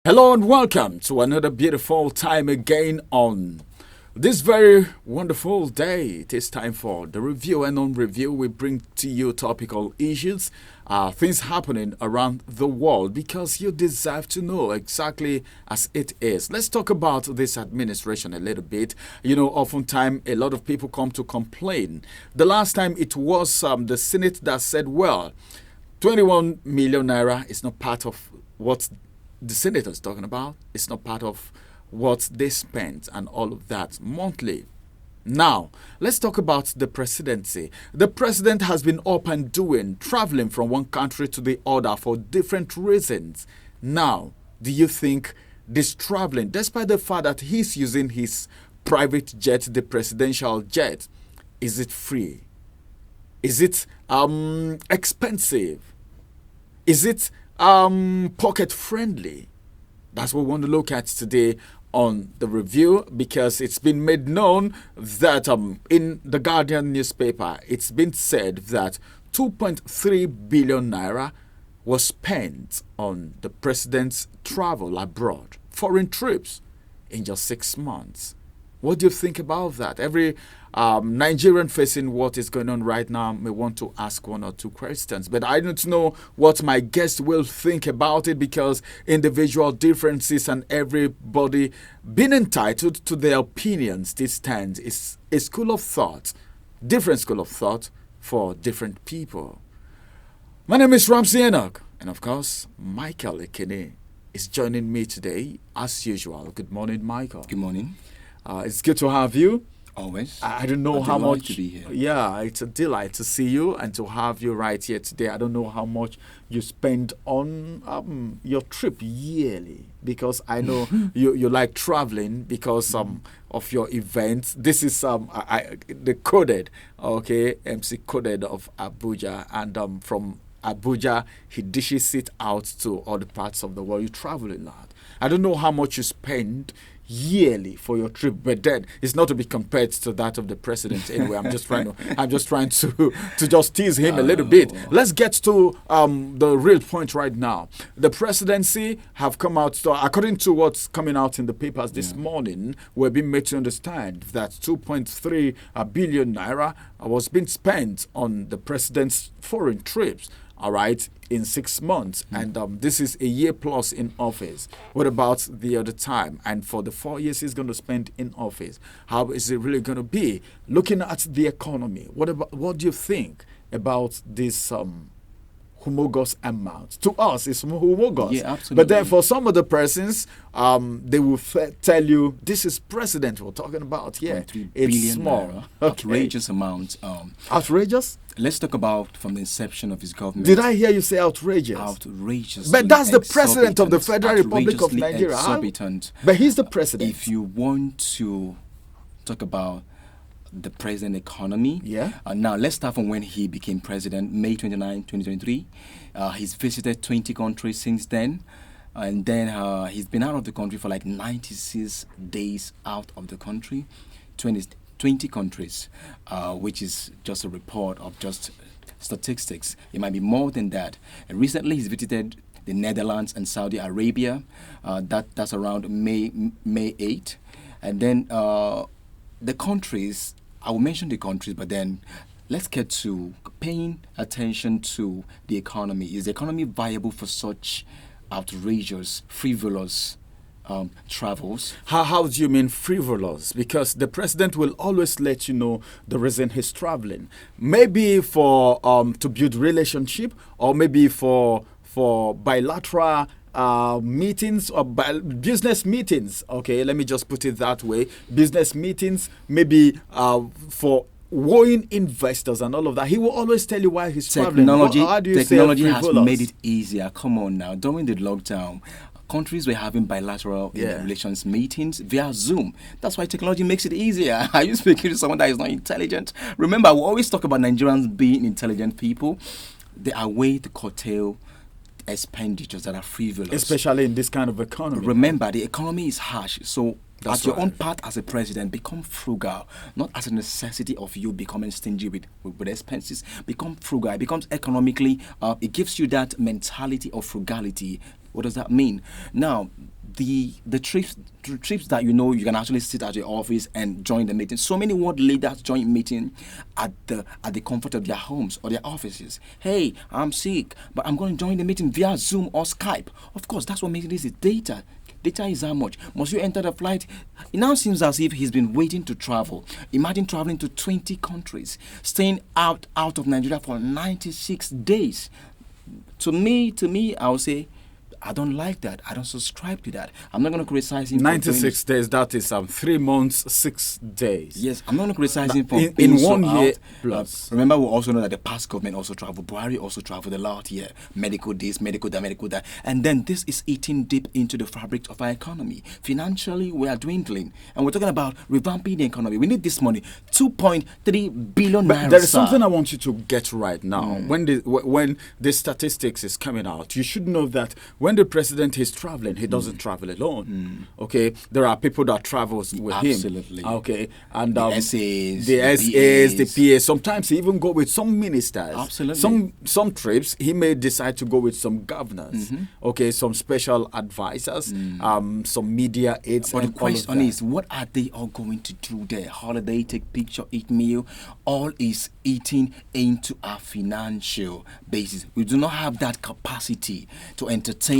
Hello and welcome to another beautiful time again on this very wonderful day. It is time for the review, and on review we bring to you topical issues, things happening around the world because you deserve to know exactly as it is. Let's talk about this administration a little bit. You know, oftentimes a lot of people come to complain. The last time it was the Senate that said, well, 21 million naira is not part of what the senators talking about. It's not part of what they spent and all of that monthly. Now, let's talk about the presidency. The president has been up and doing, traveling from one country to the other for different reasons. Now, do you think this traveling, despite the fact that he's using his private jet, the presidential jet, is it free? Is it expensive? Is it pocket friendly? That's what we want to look at today on the review, because it's been made known that in the Guardian newspaper, it's been said that 2.3 billion naira was spent on the president's travel abroad, foreign trips, in just 6 months. What do you think about that? Every Nigerian facing what is going on right now may want to ask one or two questions, but I don't know what my guest will think about it, because individual differences and everybody being entitled to their opinions, this stands is a school of thought, different school of thought for different people. My name is Ramsey Enoch, and of course, Michael Ekene is joining me today as usual. Good morning, Michael. Good morning. It's good to have you. Always. I don't know how much. To be here. Yeah, it's a delight to see you and to have you right here today. I don't know how much you spend on your trip yearly, because I know you like traveling because of your events. This is the coded, okay, MC coded of Abuja, and from Abuja he dishes it out to other parts of the world. You travel a lot. I don't know how much you spend yearly for your trip, but then it's not to be compared to that of the president. Anyway, I'm just trying to just tease him a little bit. Let's get to the real point right now. The presidency have come out, so according to what's coming out in the papers this morning, we're being made to understand that 2.3 billion naira was being spent on the president's foreign trips. All right, in 6 months, and this is a year plus in office. What about the other time? And for the 4 years he's going to spend in office, how is it really going to be? Looking at the economy, what do you think about this humongous amount? To us, it's humongous. Yeah, absolutely. But then for some of the persons, they will tell you this is president we're talking about. Yeah, it's small. Okay. Outrageous amount. Outrageous? Let's talk about from the inception of his government. Did I hear you say outrageous? Outrageous. But that's the president of the Federal Republic of Nigeria. Exorbitant. But he's the president. If you want to talk about the present economy, now let's start from when he became president, May 29, 2023. He's visited 20 countries since then. And then he's been out of the country for like 96 days out of the country. 20 countries, which is just a report of just statistics. It might be more than that. And recently, he's visited the Netherlands and Saudi Arabia. That's around May 8. And then the countries, I will mention the countries, but then let's get to paying attention to the economy. Is the economy viable for such outrageous, frivolous travels? How do you mean frivolous? Because the president will always let you know the reason he's traveling. Maybe for to build relationship, or maybe for bilateral meetings or business meetings. Okay, let me just put it that way. Business meetings, maybe for wooing investors and all of that. He will always tell you why he's traveling. Technology has made it easier. Come on now. During the lockdown, countries were having bilateral relations meetings via Zoom. That's why technology makes it easier. Are you speaking to someone that is not intelligent? Remember, we always talk about Nigerians being intelligent people. They are way to curtail expenditures that are frivolous. Especially in this kind of economy. Remember, the economy is harsh. So That's at your right. own part as a president, become frugal, not as a necessity of you becoming stingy with expenses. Become frugal. It becomes economically, it gives you that mentality of frugality What does that mean? Now, the trips that you can actually sit at your office and join the meeting. So many world leaders join meeting at the comfort of their homes or their offices. Hey, I'm sick, but I'm going to join the meeting via Zoom or Skype. Of course, that's what makes this is data. Data is how much? Must you enter the flight? It now seems as if he's been waiting to travel. Imagine traveling to 20 countries, staying out of Nigeria for 96 days. To me, I would say, I don't like that. I don't subscribe to that. I'm not going to criticize him. 96 days, that is 3 months, 6 days. Yes, I'm not going to criticize him for in 1 year plus. Remember, we also know that the past government also traveled. Buhari also traveled a lot here. Medical this, medical that, medical that. And then this is eating deep into the fabric of our economy. Financially, we are dwindling. And we're talking about revamping the economy. We need this money. 2.3 billion naira. But there is something I want you to get right now. When the statistics is coming out, you should know that when the president is traveling, he doesn't travel alone. Okay, there are people that travels with him. Absolutely. Okay, and the SAs, the PAs. Sometimes he even go with some ministers. Absolutely. Some trips he may decide to go with some governors. Okay, some special advisors, some media aides. But the question is, what are they all going to do there? Holiday, take picture, eat meal, all is eating into our financial basis. We do not have that capacity to entertain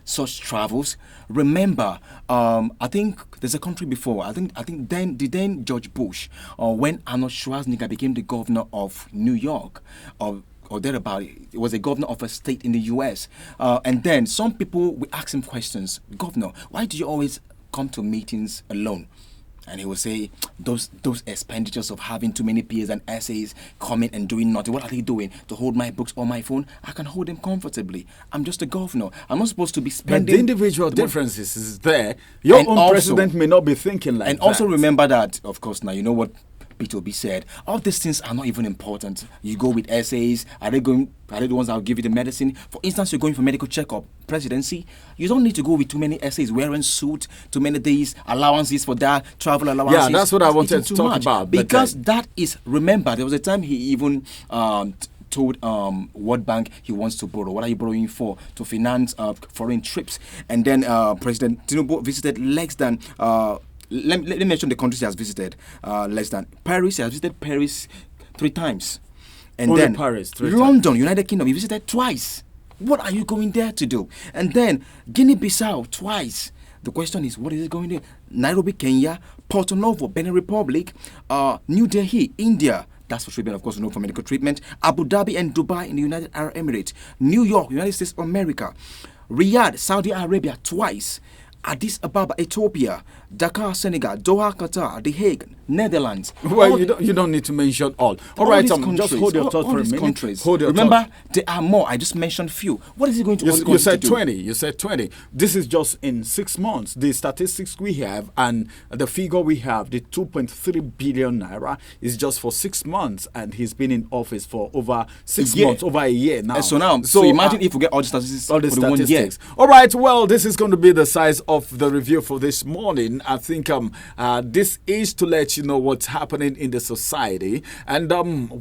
such travels. Remember, I think there's a country before. I think then George Bush, when Arnold Schwarzenegger became the governor of New York, or thereabout, it was a governor of a state in the U.S. And then some people will ask him questions. Governor, why do you always come to meetings alone? And he will say, those expenditures of having too many PAs and essays coming and doing nothing. What are they doing? To hold my books on my phone? I can hold them comfortably. I'm just a governor. I'm not supposed to be spending. But the individual differences is there. Your own president may not be thinking like that. And also remember that, of course, now you know what P2B said. All these things are not even important. You go with essays. Are they the ones that will give you the medicine? For instance, you're going for medical checkup, presidency. You don't need to go with too many essays, wearing suit, too many days, allowances for that, travel allowances. Yeah, that's what I wanted to talk about. Because that is, remember, there was a time he even told World Bank he wants to borrow. What are you borrowing for? To finance foreign trips. And then President Tinubu visited less than... Let me mention the countries he has visited. Less than Paris. He has visited Paris 3 times. And Only then Paris, 3 London, times. United Kingdom, he visited twice. What are you going there to do? And then Guinea-Bissau twice. The question is, what is he going there? Nairobi, Kenya, Porto Novo, Benin Republic, New Delhi, India. That's for treatment, of course, for medical treatment. Abu Dhabi and Dubai in the United Arab Emirates. New York, United States of America. Riyadh, Saudi Arabia twice. Addis Ababa, Ethiopia, Dakar, Senegal, Doha, Qatar, The Hague, Netherlands. Well, you don't need to mention all. All right, just hold your thought for a minute. Countries. Hold your Remember, thought. there are more. I just mentioned few. What is he going to do? You said 20. You said 20. This is just in 6 months. The statistics we have and the figure we have, the 2.3 billion naira, is just for 6 months, and he's been in office for over 6 months, over a year now. So imagine if we get all the statistics for the 1 year. All right. Well, this is going to be the size of the review for this morning. I think this is to let you know what's happening in the society, and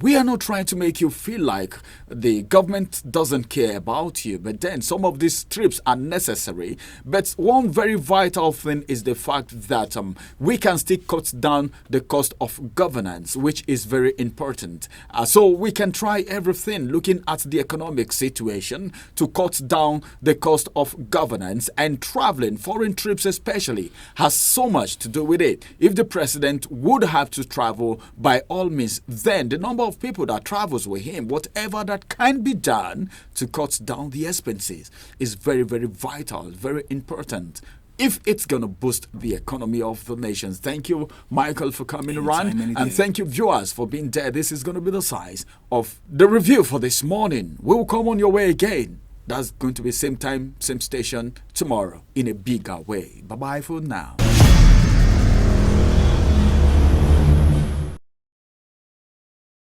we are not trying to make you feel like the government doesn't care about you, but then some of these trips are necessary. But one very vital thing is the fact that we can still cut down the cost of governance, which is very important. So we can try everything looking at the economic situation to cut down the cost of governance, and traveling, foreign trips especially, has so much to do with it. If the president would have to travel, by all means, then the number of people that travels with him, whatever that can be done to cut down the expenses, is very, very vital, very important, if it's going to boost the economy of the nations. Thank you, Michael, for coming around. And thank you, viewers, for being there. This is going to be the size of the review for this morning. We will come on your way again. That's going to be same time, same station tomorrow in a bigger way. Bye-bye for now.